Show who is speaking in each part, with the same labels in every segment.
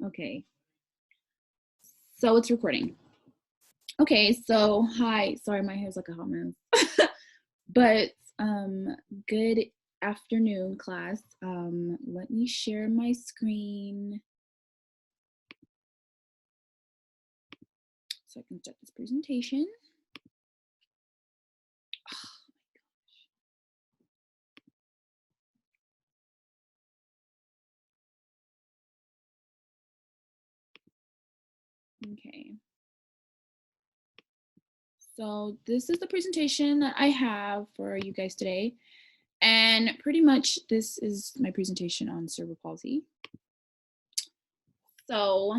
Speaker 1: Okay. So it's recording. Okay, so hi. Sorry, my hair's like a hot mess. But good afternoon, class. Let me share my screen so I can start this presentation. Okay. So this is the presentation that I have for you guys today. And pretty much this is my presentation on cerebral palsy. So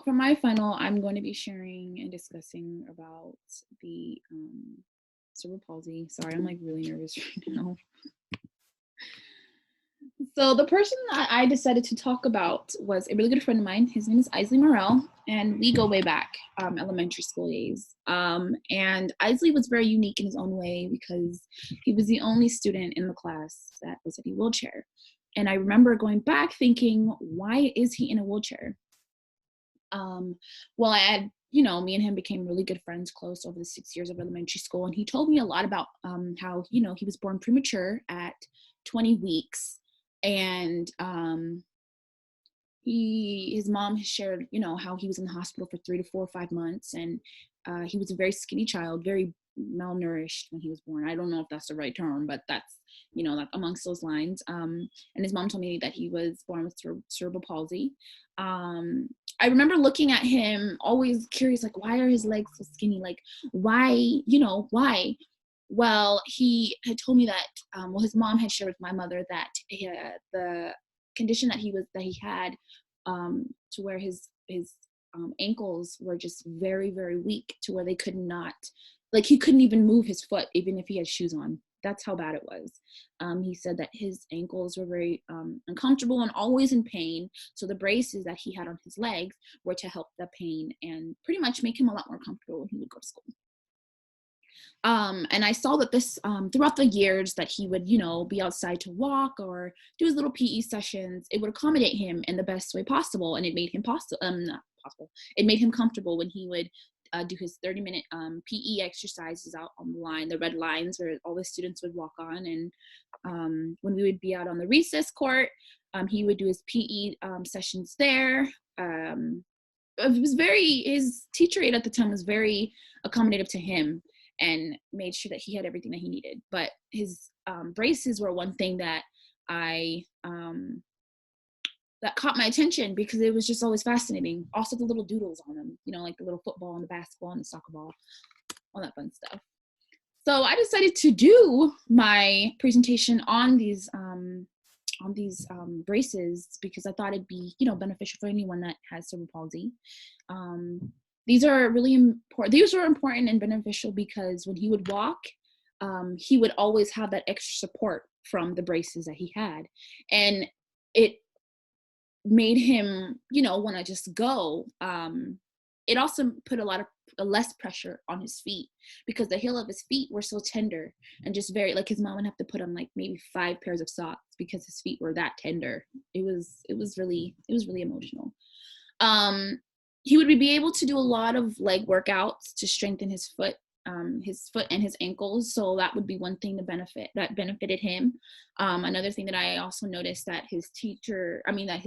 Speaker 1: for my final, I'm going to be sharing and discussing about the cerebral palsy. Sorry, I'm like really nervous right now. So the person that I decided to talk about was a really good friend of mine. His name is Isley Morel, and we go way back, elementary school days. And Isley was very unique in his own way because he was the only student in the class that was in a wheelchair. And I remember going back thinking, why is he in a wheelchair? Well, I had, me and him became really good friends, close over the 6 years of elementary school. And he told me a lot about how, he was born premature at 20 weeks. And his mom has shared, how he was in the hospital for 3 to 4 or 5 months. And he was a very skinny child, very malnourished when he was born. I don't know if that's the right term, but that's, that amongst those lines. And his mom told me that he was born with cerebral palsy. I remember looking at him, always curious, like, why are his legs so skinny? Like, why, why? Well, he had told me that, his mom had shared with my mother that the condition that he had, to where his ankles were just very, very weak, to where they could not, like, he couldn't even move his foot, even if he had shoes on. That's how bad it was. He said that his ankles were very uncomfortable and always in pain. So the braces that he had on his legs were to help the pain and pretty much make him a lot more comfortable when he would go to school. And I saw that this, throughout the years that he would, be outside to walk or do his little PE sessions, it would accommodate him in the best way possible. And it made him it made him comfortable when he would do his 30-minute PE exercises out on the line, the red lines where all the students would walk on. And when we would be out on the recess court, he would do his PE sessions there. His teacher aide at the time was very accommodative to him and made sure that he had everything that he needed. But his braces were one thing that that caught my attention, because it was just always fascinating. Also the little doodles on them, like the little football and the basketball and the soccer ball, all that fun stuff. So I decided to do my presentation on these braces because I thought it'd be, beneficial for anyone that has cerebral palsy. These are really important. These were important and beneficial because when he would walk, he would always have that extra support from the braces that he had. And it made him, want to just go. It also put less pressure on his feet, because the heel of his feet were so tender and just very, like, his mom would have to put on like maybe 5 pairs of socks because his feet were that tender. It was really emotional. He would be able to do a lot of leg workouts to strengthen his foot and his ankles. So that would be one thing that benefited him. Another thing that I also noticed that his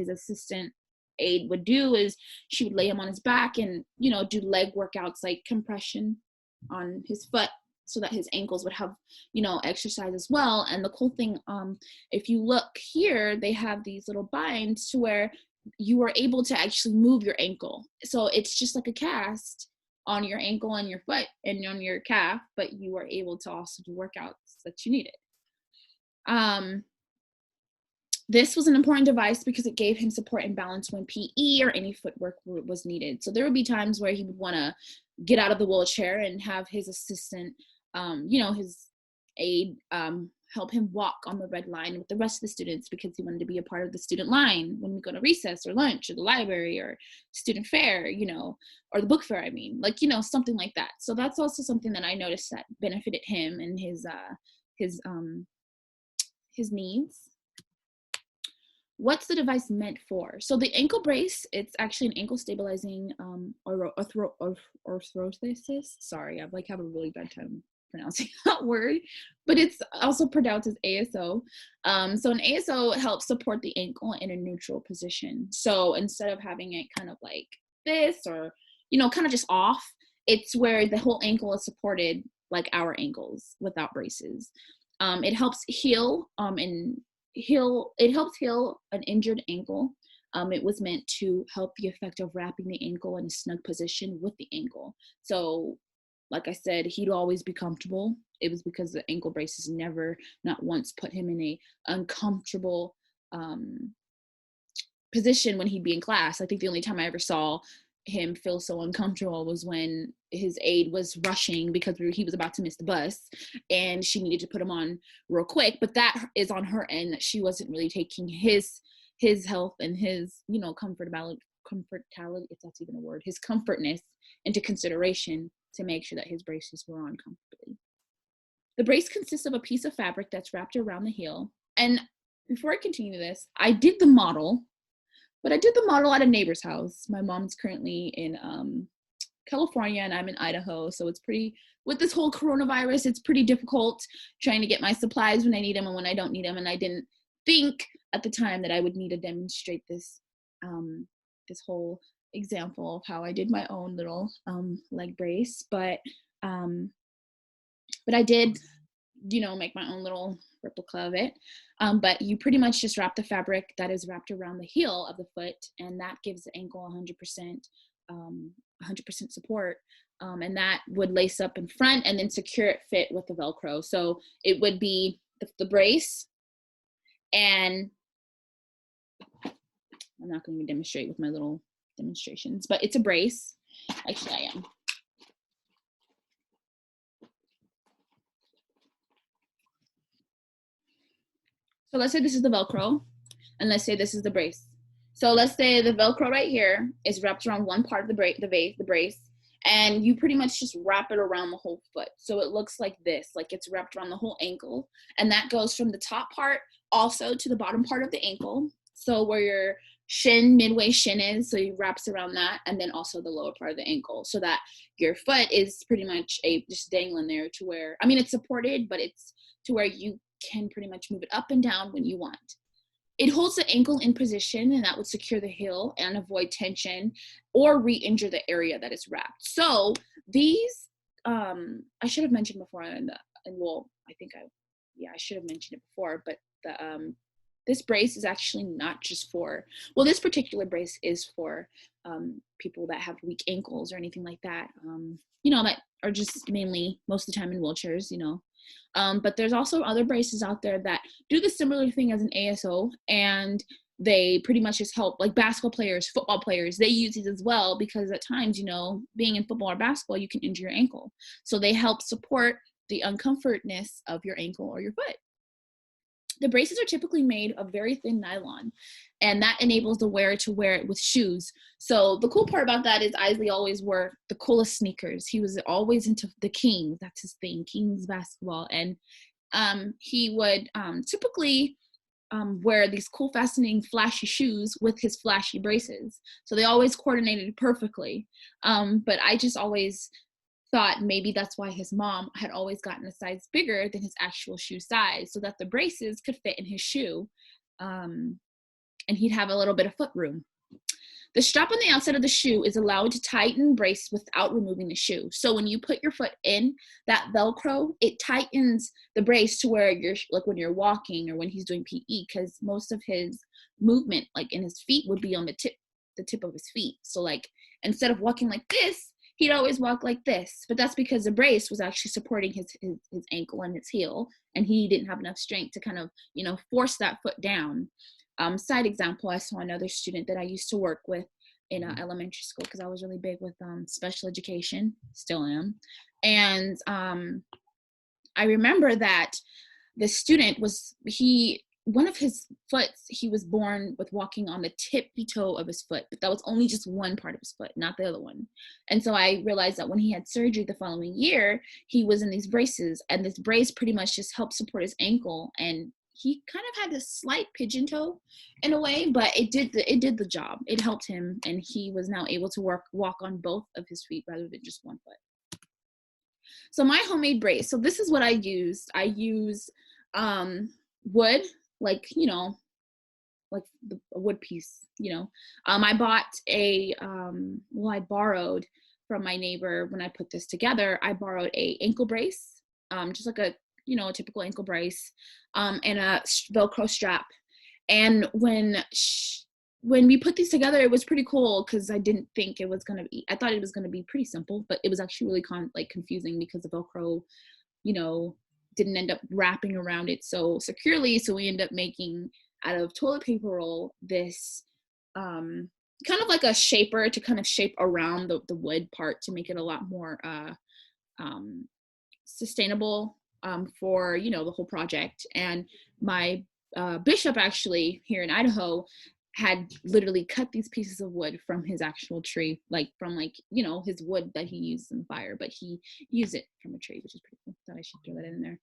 Speaker 1: assistant aide would do is she would lay him on his back and, do leg workouts like compression on his foot so that his ankles would have, exercise as well. And the cool thing, if you look here, they have these little binds to where you are able to actually move your ankle. So it's just like a cast on your ankle and your foot and on your calf, but you are able to also do workouts that you needed. This was an important device because it gave him support and balance when PE or any footwork was needed. So there would be times where he would want to get out of the wheelchair and have his assistant, his aide, help him walk on the red line with the rest of the students, because he wanted to be a part of the student line when we go to recess or lunch or the library or student fair, or the book fair, something like that. So that's also something that I noticed that benefited him and his needs. What's the device meant for? So the ankle brace, it's actually an ankle stabilizing orthosis. Sorry, I have a really bad time pronouncing that word, but it's also pronounced as ASO. So an ASO helps support the ankle in a neutral position. So instead of having it kind of like this or, kind of just off, it's where the whole ankle is supported like our ankles without braces. It helps heal it helps heal an injured ankle. It was meant to help the effect of wrapping the ankle in a snug position with the ankle. So, like I said, he'd always be comfortable. It was because the ankle braces never, not once, put him in a uncomfortable position when he'd be in class. I think the only time I ever saw him feel so uncomfortable was when his aide was rushing because he was about to miss the bus and she needed to put him on real quick. But that is on her end, that she wasn't really taking his health and his, comfortality, if that's even a word, his comfortness into consideration to make sure that his braces were on comfortably. The brace consists of a piece of fabric that's wrapped around the heel. And before I continue this, I did the model, but I did the model at a neighbor's house. My mom's currently in California and I'm in Idaho. So it's with this whole coronavirus, it's pretty difficult trying to get my supplies when I need them and when I don't need them. And I didn't think at the time that I would need to demonstrate this, this whole example of how I did my own little leg brace. But I did, make my own little replica of it. But you pretty much just wrap the fabric that is wrapped around the heel of the foot, and that gives the ankle 100% support. And that would lace up in front and then secure it fit with the Velcro. So it would be the brace, and I'm not going to demonstrate with my little demonstrations, but it's a brace. Actually, I am. So let's say this is the Velcro, and let's say this is the brace. So let's say the Velcro right here is wrapped around one part of the brace, and you pretty much just wrap it around the whole foot. So it looks like this, like it's wrapped around the whole ankle, and that goes from the top part also to the bottom part of the ankle. So where your midway shin is, so it wraps around that, and then also the lower part of the ankle, so that your foot is pretty much just dangling there to where, it's supported, but it's to where you can pretty much move it up and down when you want. It holds the ankle in position, and that would secure the heel and avoid tension or re-injure the area that is wrapped. So these, I should have mentioned before, I should have mentioned it before, but this brace is actually not just for, this particular brace is for people that have weak ankles or anything like that, that are just mainly most of the time in wheelchairs, but there's also other braces out there that do the similar thing as an ASO, and they pretty much just help, like basketball players, football players, they use these as well, because at times, being in football or basketball, you can injure your ankle. So they help support the uncomfortness of your ankle or your foot. The braces are typically made of very thin nylon, and that enables the wearer to wear it with shoes. So the cool part about that is Isley always wore the coolest sneakers. He was always into the Kings. That's his thing, Kings basketball. And he would typically wear these cool, fascinating, flashy shoes with his flashy braces. So they always coordinated perfectly. But I just always thought maybe that's why his mom had always gotten a size bigger than his actual shoe size, so that the braces could fit in his shoe, and he'd have a little bit of foot room. The strap on the outside of the shoe is allowed to tighten brace without removing the shoe. So when you put your foot in that Velcro, it tightens the brace to where you're, like when you're walking or when he's doing PE, because most of his movement, like in his feet, would be on the tip of his feet. So like instead of walking like this, he'd always walk like this, but that's because the brace was actually supporting his ankle and his heel, and he didn't have enough strength to kind of, force that foot down. Side example, I saw another student that I used to work with in elementary school, because I was really big with special education, still am. And I remember that the student one of his foot, he was born with walking on the tippy toe of his foot, but that was only just one part of his foot, not the other one. And so I realized that when he had surgery the following year, he was in these braces, and this brace pretty much just helped support his ankle, and he kind of had a slight pigeon toe in a way, but it did the job. It helped him, and he was now able to walk on both of his feet rather than just one foot. So my homemade brace. So this is what I used. I used wood, like, you know, like a wood piece, you know. I bought a well, I borrowed from my neighbor when I put this together. I borrowed a ankle brace, just like a, you know, a typical ankle brace, and a Velcro strap. And when we put these together, it was pretty cool because I didn't think it was gonna be. I thought it was gonna be pretty simple, but it was actually really confusing because the Velcro, you know, didn't end up wrapping around it so securely. So we end up making out of toilet paper roll this kind of like a shaper to kind of shape around the wood part to make it a lot more sustainable for, you know, the whole project. And my bishop actually here in Idaho had literally cut these pieces of wood from his actual tree, like from, like, you know, his wood that he used in the fire, but he used it from a tree, which is pretty cool. Thought I should throw that in there.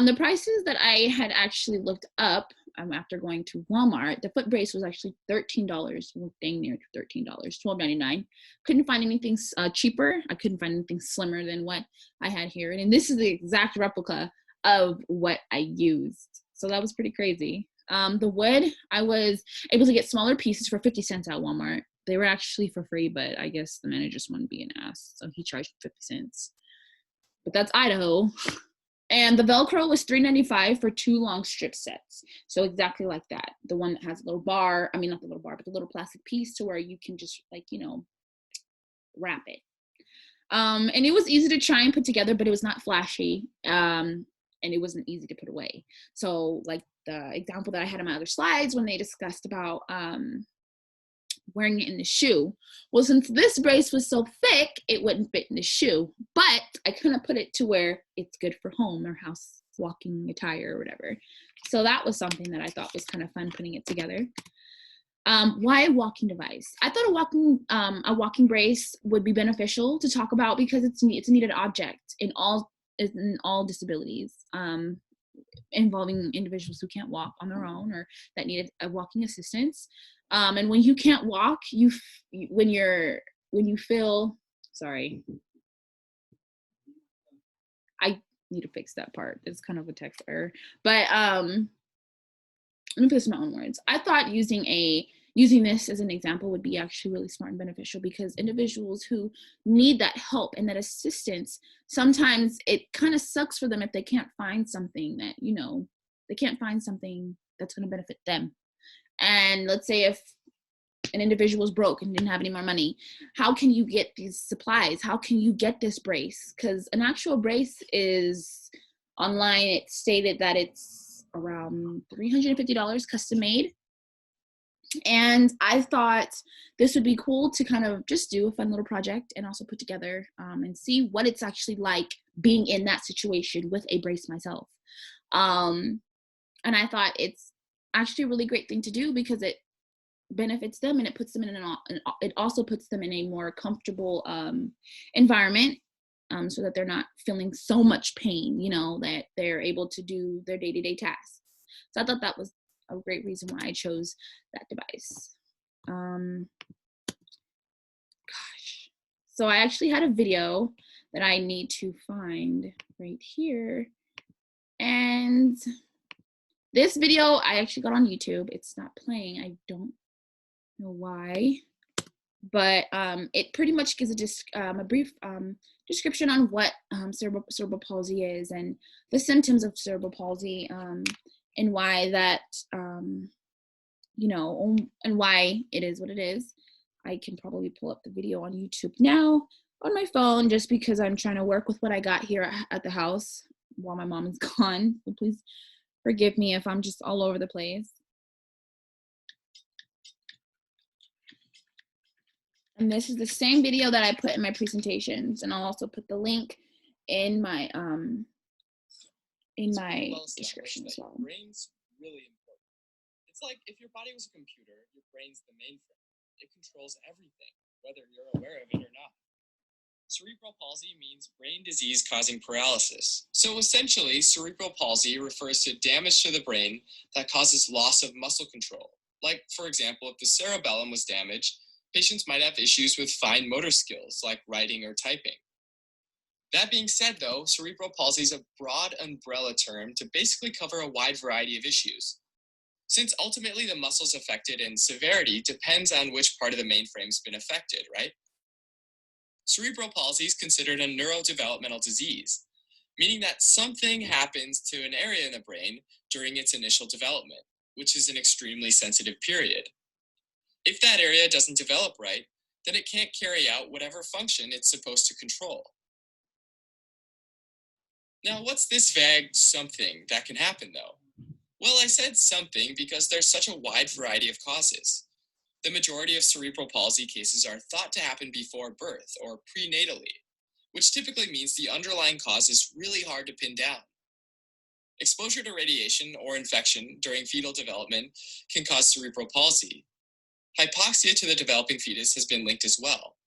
Speaker 1: The prices that I had actually looked up after going to Walmart, the foot brace was actually $13. Well, dang near $13, $12.99. Couldn't find anything cheaper. I couldn't find anything slimmer than what I had here. And this is the exact replica of what I used. So that was pretty crazy. The wood, I was able to get smaller pieces for 50 cents at Walmart. They were actually for free, but I guess the manager just wanted to be an ass, so he charged 50 cents. But that's Idaho. And the Velcro was $3.95 for 2 long strip sets. So exactly like that. The one that has a little bar, I mean, not the little bar, but the little plastic piece to where you can just, like, you know, wrap it. And it was easy to try and put together, but it was not flashy. And it wasn't easy to put away. So like the example that I had in my other slides when they discussed about wearing it in the shoe. Well, since this brace was so thick, it wouldn't fit in the shoe, but I couldn't put it to where it's good for home or house walking attire or whatever. So that was something that I thought was kind of fun putting it together. Why a walking device? I thought a walking brace would be beneficial to talk about because it's a needed object in all disabilities, involving individuals who can't walk on their own or that need a walking assistance. And when you can't walk, when you feel, sorry, I need to fix that part. It's kind of a text error, but let me put this in my own words. I thought using this as an example would be actually really smart and beneficial because individuals who need that help and that assistance, sometimes it kind of sucks for them if they can't find something that, you know, they can't find something that's going to benefit them. And let's say if an individual is broke and didn't have any more money, how can you get these supplies? How can you get this brace? Because an actual brace is online. It stated that it's around $350 custom made. And I thought this would be cool to kind of just do a fun little project and also put together and see what it's actually like being in that situation with a brace myself. And I thought it's actually a really great thing to do because it benefits them and it puts them it also puts them in a more comfortable environment so that they're not feeling so much pain, you know, that they're able to do their day-to-day tasks. So I thought that was a great reason why I chose that device. Gosh. So I actually had a video that I need to find right here. And this video I actually got on YouTube. It's not playing. I don't know why. But it pretty much gives a brief description on what cerebral palsy is and the symptoms of cerebral palsy and why that, you know, and why it is what it is. I can probably pull up the video on YouTube now on my phone just because I'm trying to work with what I got here at the house while my mom is gone. So please forgive me if I'm just all over the place. And this is the same video that I put in my presentations, and I'll also put the link in my description as well.
Speaker 2: Brain's really important. It's like if your body was a computer, your brain's the mainframe. It controls everything, whether you're aware of it or not. Cerebral palsy means brain disease causing paralysis. So essentially, cerebral palsy refers to damage to the brain that causes loss of muscle control. Like, for example, if the cerebellum was damaged, patients might have issues with fine motor skills like writing or typing. That being said, though, cerebral palsy is a broad umbrella term to basically cover a wide variety of issues, since ultimately the muscles affected and severity depends on which part of the mainframe's been affected, right? Cerebral palsy is considered a neurodevelopmental disease, meaning that something happens to an area in the brain during its initial development, which is an extremely sensitive period. If that area doesn't develop right, then it can't carry out whatever function it's supposed to control. Now, what's this vague something that can happen, though? Well, I said something because there's such a wide variety of causes. The majority of cerebral palsy cases are thought to happen before birth or prenatally, which typically means the underlying cause is really hard to pin down. Exposure to radiation or infection during fetal development can cause cerebral palsy. Hypoxia to the developing fetus has been linked as well.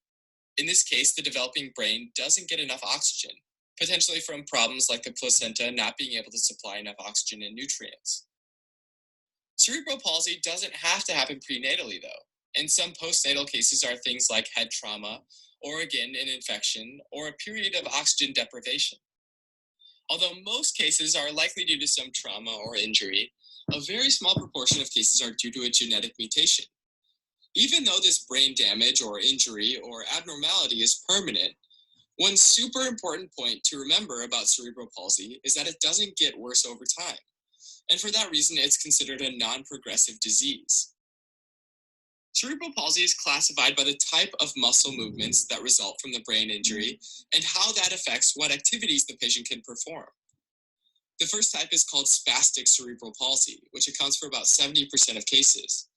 Speaker 2: In this case, the developing brain doesn't get enough oxygen, potentially from problems like the placenta not being able to supply enough oxygen and nutrients. Cerebral palsy doesn't have to happen prenatally, though, and some postnatal cases are things like head trauma, or again, an infection, or a period of oxygen deprivation. Although most cases are likely due to some trauma or injury, a very small proportion of cases are due to a genetic mutation. Even though this brain damage or injury or abnormality is permanent, one super important point to remember about cerebral palsy is that it doesn't get worse over time. And for that reason, it's considered a non-progressive disease. Cerebral palsy is classified by the type of muscle movements that result from the brain injury and how that affects what activities the patient can perform. The first type is called spastic cerebral palsy, which accounts for about 70% of cases,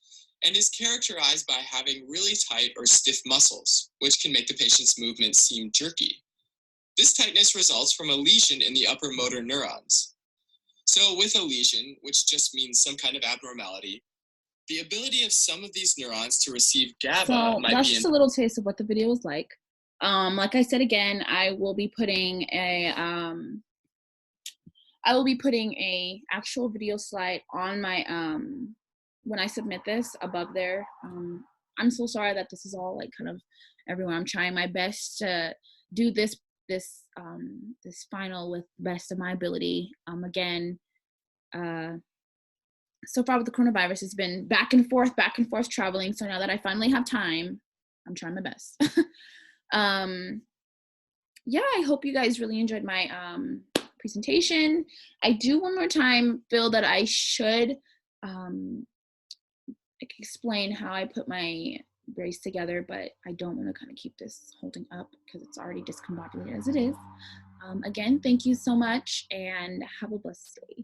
Speaker 2: and is characterized by having really tight or stiff muscles, which can make the patient's movements seem jerky. This tightness results from a lesion in the upper motor neurons. So with a lesion, which just means some kind of abnormality, the ability of some of these neurons to receive GABA
Speaker 1: So
Speaker 2: might
Speaker 1: that's
Speaker 2: be
Speaker 1: just a little taste of what the video is like. Like I said again, I will be putting a actual video slide on my when I submit this above there. I'm so sorry that this is all like kind of everywhere. I'm trying my best to do this final with the best of my ability. Again, so far with the coronavirus, it's been back and forth traveling. So now that I finally have time, I'm trying my best. Yeah, I hope you guys really enjoyed my presentation. I do one more time feel that I should explain how I put my brace together, but I don't want to kind of keep this holding up because it's already discombobulated as it is. Again, thank you so much and have a blessed day.